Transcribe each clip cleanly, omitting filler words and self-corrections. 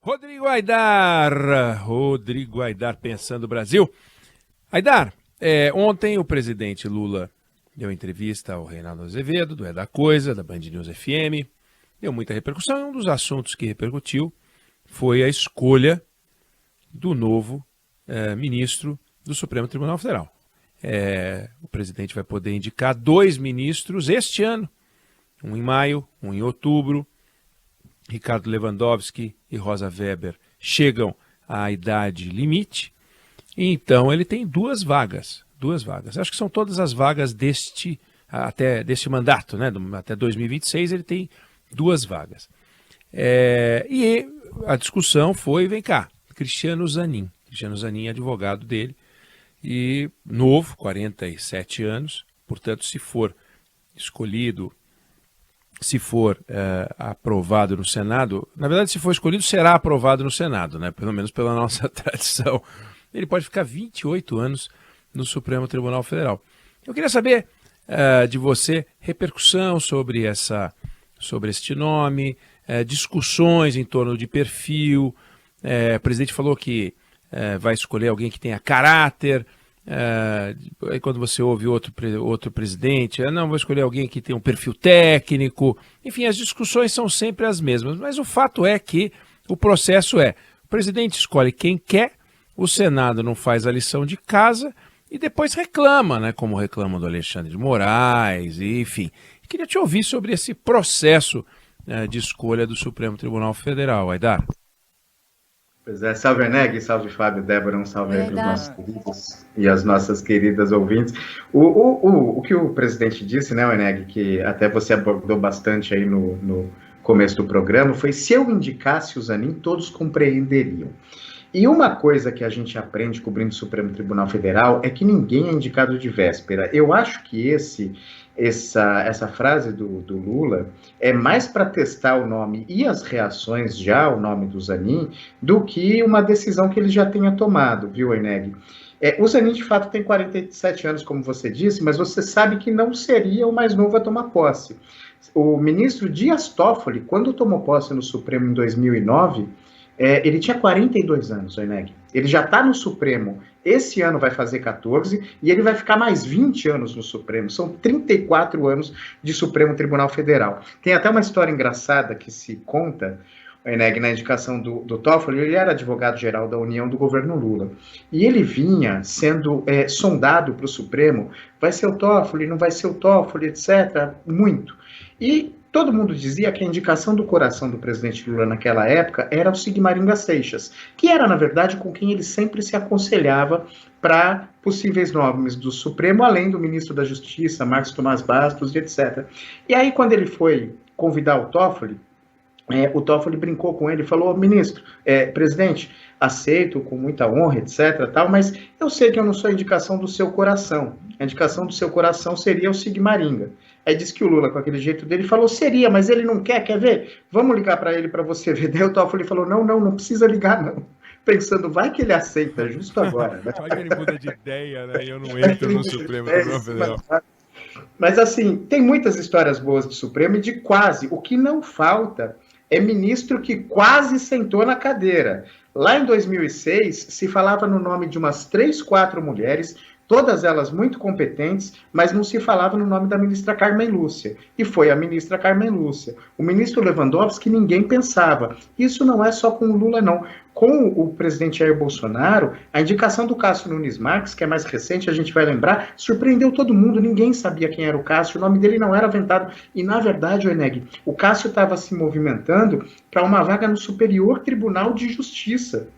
Rodrigo Aidar pensando o Brasil. Aidar, ontem o presidente Lula deu entrevista ao Reinaldo Azevedo, do É da Coisa, da Band News FM, deu muita repercussão, e um dos assuntos que repercutiu foi a escolha do novo ministro do Supremo Tribunal Federal. O presidente vai poder indicar 2 ministros este ano, um em maio, um em outubro. Ricardo Lewandowski e Rosa Weber chegam à idade limite, então ele tem 2 vagas. Acho que são todas as vagas deste mandato, né? Até 2026 ele tem 2 vagas. E a discussão foi, vem cá, Cristiano Zanin é advogado dele, e novo, 47 anos, portanto, se for escolhido, se for aprovado no Senado, na verdade, se for escolhido, será aprovado no Senado, né? Pelo menos pela nossa tradição. Ele pode ficar 28 anos no Supremo Tribunal Federal. Eu queria saber de você repercussão sobre este nome, discussões em torno de perfil. O presidente falou que vai escolher alguém que tenha caráter. Aí quando você ouve outro presidente, não, vou escolher alguém que tenha um perfil técnico. Enfim, as discussões são sempre as mesmas, mas o fato é que o processo o presidente escolhe quem quer, o Senado não faz a lição de casa e depois reclama, né, como reclamam do Alexandre de Moraes, enfim. Queria te ouvir sobre esse processo de escolha do Supremo Tribunal Federal, Aidar. Pois é, salve Eneg, salve Fábio, Débora, um salve aí para os nossos queridos e as nossas queridas ouvintes. O que o presidente disse, né, Eneg, que até você abordou bastante aí no começo do programa, foi: se eu indicasse o Zanin, todos compreenderiam. E uma coisa que a gente aprende cobrindo o Supremo Tribunal Federal é que ninguém é indicado de véspera. Eu acho que essa frase do Lula é mais para testar o nome e as reações já ao nome do Zanin do que uma decisão que ele já tenha tomado, viu, Eneg? O Zanin, de fato, tem 47 anos, como você disse, mas você sabe que não seria o mais novo a tomar posse. O ministro Dias Toffoli, quando tomou posse no Supremo em 2009, ele tinha 42 anos, Eneg. Ele já está no Supremo, esse ano vai fazer 14, e ele vai ficar mais 20 anos no Supremo. São 34 anos de Supremo Tribunal Federal. Tem até uma história engraçada que se conta, Eneg, na indicação do Toffoli. Ele era advogado-geral da União do governo Lula. E ele vinha sendo sondado para o Supremo: vai ser o Toffoli, não vai ser o Toffoli, etc. Muito. E todo mundo dizia que a indicação do coração do presidente Lula naquela época era o Sigmaringa Seixas, que era, na verdade, com quem ele sempre se aconselhava para possíveis nomes do Supremo, além do ministro da Justiça, Marcos Tomás Bastos, etc. E aí, quando ele foi convidar o Toffoli brincou com ele e falou: ministro, presidente, aceito com muita honra, etc., tal, mas eu sei que eu não sou a indicação do seu coração. A indicação do seu coração seria o Sigmaringa. Aí disse que o Lula, com aquele jeito dele, falou: seria, mas ele não quer ver? Vamos ligar para ele para você ver. Daí o Toffoli falou: não precisa ligar, não. Pensando, vai que ele aceita justo agora. Né? Vai que ele muda de ideia, né? E eu não entro no Supremo Tribunal Federal. Mas assim, tem muitas histórias boas do Supremo e de quase. O que não falta é ministro que quase sentou na cadeira. Lá em 2006, se falava no nome de umas 3, 4 mulheres, todas elas muito competentes, mas não se falava no nome da ministra Carmen Lúcia. E foi a ministra Carmen Lúcia. O ministro Lewandowski, ninguém pensava. Isso não é só com o Lula, não. Com o presidente Jair Bolsonaro, a indicação do Cássio Nunes Marques, que é mais recente, a gente vai lembrar, surpreendeu todo mundo. Ninguém sabia quem era o Cássio, o nome dele não era aventado. E, na verdade, Eneg, o Cássio estava se movimentando para uma vaga no Superior Tribunal de Justiça.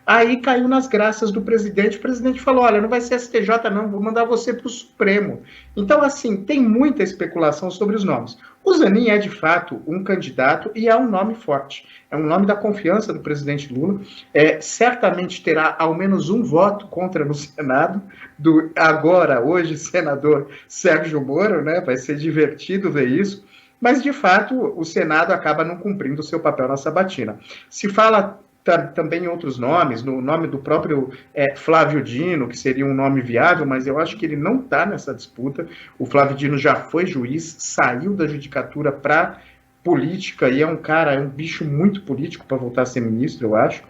Aí caiu nas graças do presidente. O presidente falou: olha, não vai ser STJ não, vou mandar você para o Supremo. Então, assim, tem muita especulação sobre os nomes. O Zanin é, de fato, um candidato e é um nome forte. É um nome da confiança do presidente Lula. Certamente terá ao menos um voto contra no Senado, do hoje, senador Sérgio Moro, né? Vai ser divertido ver isso. Mas, de fato, o Senado acaba não cumprindo o seu papel na sabatina. Se fala também outros nomes, no nome do próprio Flávio Dino, que seria um nome viável, mas eu acho que ele não está nessa disputa. O Flávio Dino já foi juiz, saiu da judicatura para política e é um bicho muito político para voltar a ser ministro, eu acho.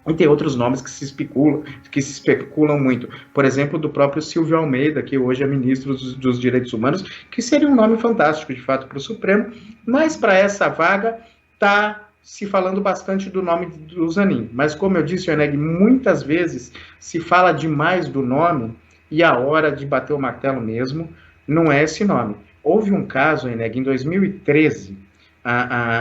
E tem outros nomes que se especulam muito. Por exemplo, do próprio Silvio Almeida, que hoje é ministro dos Direitos Humanos, que seria um nome fantástico, de fato, para o Supremo, mas para essa vaga está se falando bastante do nome do Zanin. Mas, como eu disse, Oneg, muitas vezes se fala demais do nome e a hora de bater o martelo mesmo não é esse nome. Houve um caso, Oneg, em 2013,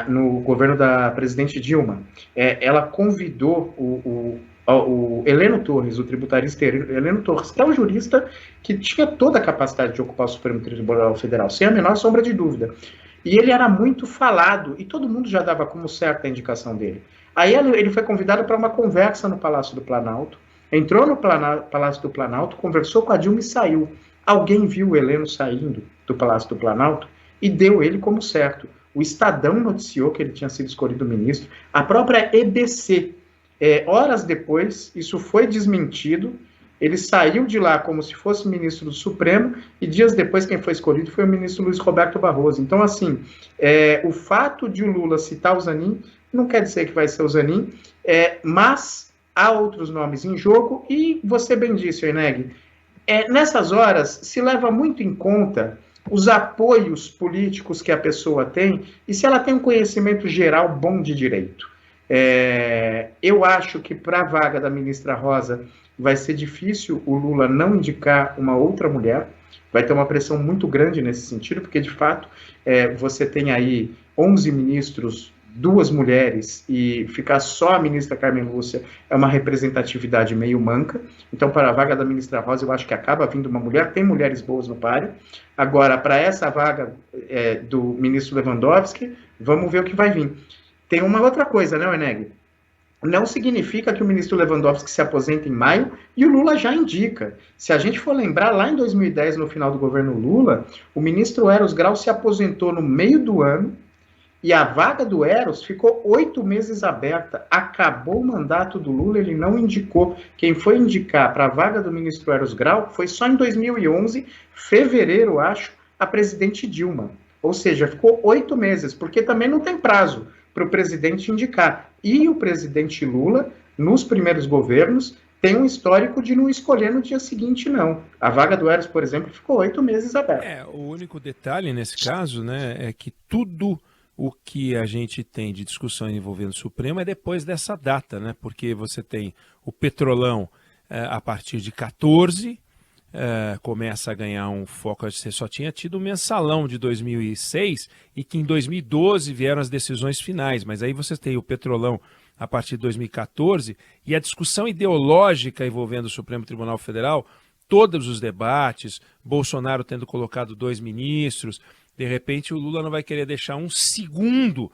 no governo da presidente Dilma, ela convidou o Heleno Torres, o tributarista Heleno Torres, que é um jurista que tinha toda a capacidade de ocupar o Supremo Tribunal Federal, sem a menor sombra de dúvida. E ele era muito falado, e todo mundo já dava como certa a indicação dele. Aí ele foi convidado para uma conversa no Palácio do Planalto, entrou no Palácio do Planalto, conversou com a Dilma e saiu. Alguém viu o Heleno saindo do Palácio do Planalto e deu ele como certo. O Estadão noticiou que ele tinha sido escolhido ministro. A própria EBC, horas depois, isso foi desmentido. Ele saiu de lá como se fosse ministro do Supremo e dias depois quem foi escolhido foi o ministro Luiz Roberto Barroso. Então, assim, o fato de o Lula citar o Zanin não quer dizer que vai ser o Zanin, mas há outros nomes em jogo e você bem disse, Oneg, nessas horas se leva muito em conta os apoios políticos que a pessoa tem e se ela tem um conhecimento geral bom de direito. Eu acho que para a vaga da ministra Rosa vai ser difícil o Lula não indicar uma outra mulher, vai ter uma pressão muito grande nesse sentido, porque de fato você tem aí 11 ministros, 2 mulheres, e ficar só a ministra Carmen Lúcia é uma representatividade meio manca. Então, para a vaga da ministra Rosa, eu acho que acaba vindo uma mulher, tem mulheres boas no páreo. Agora, para essa vaga do ministro Lewandowski, vamos ver o que vai vir. Tem uma outra coisa, né, Oneg? Não significa que o ministro Lewandowski se aposenta em maio e o Lula já indica. Se a gente for lembrar, lá em 2010, no final do governo Lula, o ministro Eros Grau se aposentou no meio do ano e a vaga do Eros ficou 8 meses aberta. Acabou o mandato do Lula, ele não indicou. Quem foi indicar para a vaga do ministro Eros Grau foi só em 2011, fevereiro, acho, a presidente Dilma. Ou seja, ficou 8 meses, porque também não tem prazo para o presidente indicar. E o presidente Lula, nos primeiros governos, tem um histórico de não escolher no dia seguinte, não. A vaga do Eros, por exemplo, ficou 8 meses aberta. O único detalhe nesse caso, né, é que tudo o que a gente tem de discussão envolvendo o Supremo é depois dessa data, né? Porque você tem o Petrolão a partir de 14, começa a ganhar um foco. Você só tinha tido o mensalão de 2006 e que em 2012 vieram as decisões finais, mas aí você tem o Petrolão a partir de 2014 e a discussão ideológica envolvendo o Supremo Tribunal Federal, todos os debates, Bolsonaro tendo colocado 2 ministros. De repente o Lula não vai querer deixar um segundo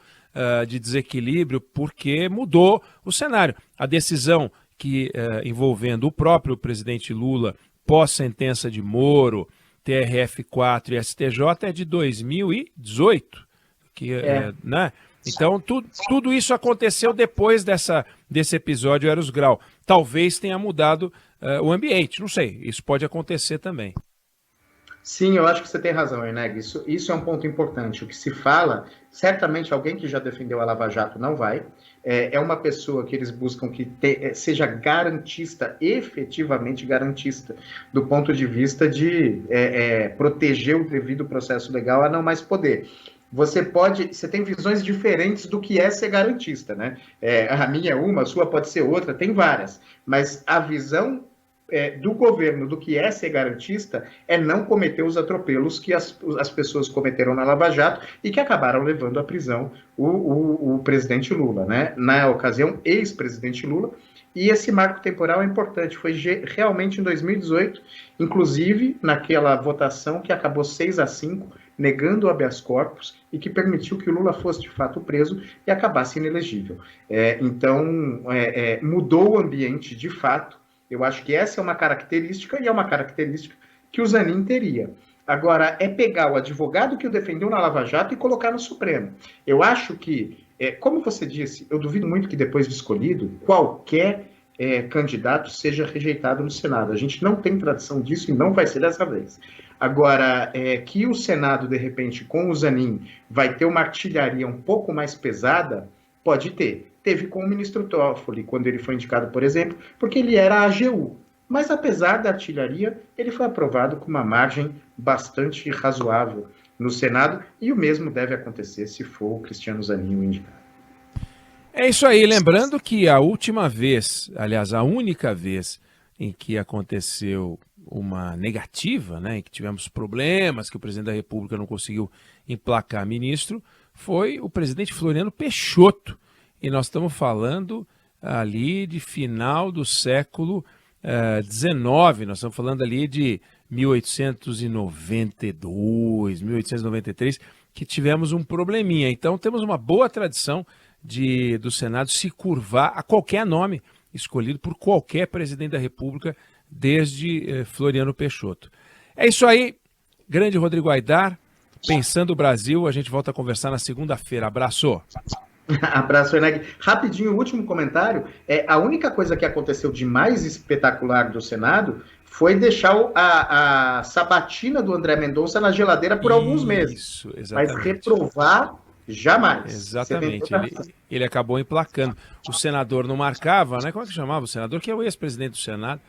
de desequilíbrio porque mudou o cenário. A decisão que envolvendo o próprio presidente Lula pós-sentença de Moro, TRF4 e STJ é de 2018. Né? Então tudo isso aconteceu depois desse episódio Eros Grau. Talvez tenha mudado o ambiente, não sei, isso pode acontecer também. Sim, eu acho que você tem razão, Oneg. Isso é um ponto importante. O que se fala, certamente alguém que já defendeu a Lava Jato não vai. É uma pessoa que eles buscam que seja garantista, efetivamente garantista, do ponto de vista de proteger o devido processo legal a não mais poder. Você tem visões diferentes do que é ser garantista, né? A minha é uma, a sua pode ser outra, tem várias. Mas a visão do governo, do que é ser garantista, é não cometer os atropelos que as pessoas cometeram na Lava Jato e que acabaram levando à prisão o presidente Lula, né? Na ocasião, ex-presidente Lula. E esse marco temporal é importante, foi realmente em 2018, inclusive naquela votação que acabou 6-5, negando o habeas corpus e que permitiu que o Lula fosse de fato preso e acabasse inelegível. Então, mudou o ambiente de fato. Eu acho que essa é uma característica e é uma característica que o Zanin teria. Agora, é pegar o advogado que o defendeu na Lava Jato e colocar no Supremo. Eu acho que, como você disse, eu duvido muito que depois de escolhido, qualquer candidato seja rejeitado no Senado. A gente não tem tradição disso e não vai ser dessa vez. Agora, que o Senado, de repente, com o Zanin, vai ter uma artilharia um pouco mais pesada, pode ter. Teve com o ministro Toffoli, quando ele foi indicado, por exemplo, porque ele era a AGU. Mas, apesar da artilharia, ele foi aprovado com uma margem bastante razoável no Senado, e o mesmo deve acontecer se for o Cristiano Zanin o indicado. É isso aí, lembrando que a última vez, aliás, a única vez em que aconteceu uma negativa, né, em que tivemos problemas, que o presidente da República não conseguiu emplacar ministro, foi o presidente Floriano Peixoto. E nós estamos falando ali de final do século XIX, nós estamos falando ali de 1892, 1893, que tivemos um probleminha. Então temos uma boa tradição do Senado se curvar a qualquer nome escolhido por qualquer presidente da República desde Floriano Peixoto. É isso aí, grande Rodrigo Aidar, Pensando o Brasil, a gente volta a conversar na segunda-feira. Abraço. Abraço, Eneg. Rapidinho, o último comentário. A única coisa que aconteceu de mais espetacular do Senado foi deixar a sabatina do André Mendonça na geladeira por alguns meses. Isso, exatamente. Mas reprovar, jamais. Exatamente, ele acabou emplacando. O senador não marcava, né? Como é que chamava o senador? Que é o ex-presidente do Senado.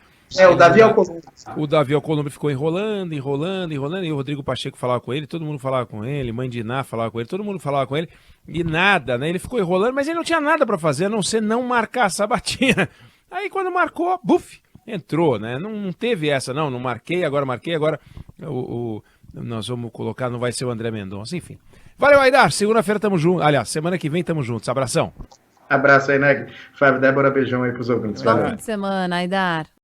O Davi Alcolumbre. O Davi Alcolumbre ficou enrolando, e o Rodrigo Pacheco falava com ele, todo mundo falava com ele, Mãe de Iná falava com ele, todo mundo falava com ele, e nada, né? Ele ficou enrolando, mas ele não tinha nada para fazer, a não ser não marcar a sabatina. Aí quando marcou, buf, entrou, né? Não teve essa, não marquei, agora nós vamos colocar, não vai ser o André Mendonça, enfim. Valeu, Aidar, segunda-feira tamo junto, aliás, semana que vem tamo juntos, abração. Abraço aí, Neg. Fábio, Débora, beijão aí pros ouvintes. Bom fim de semana, Aidar.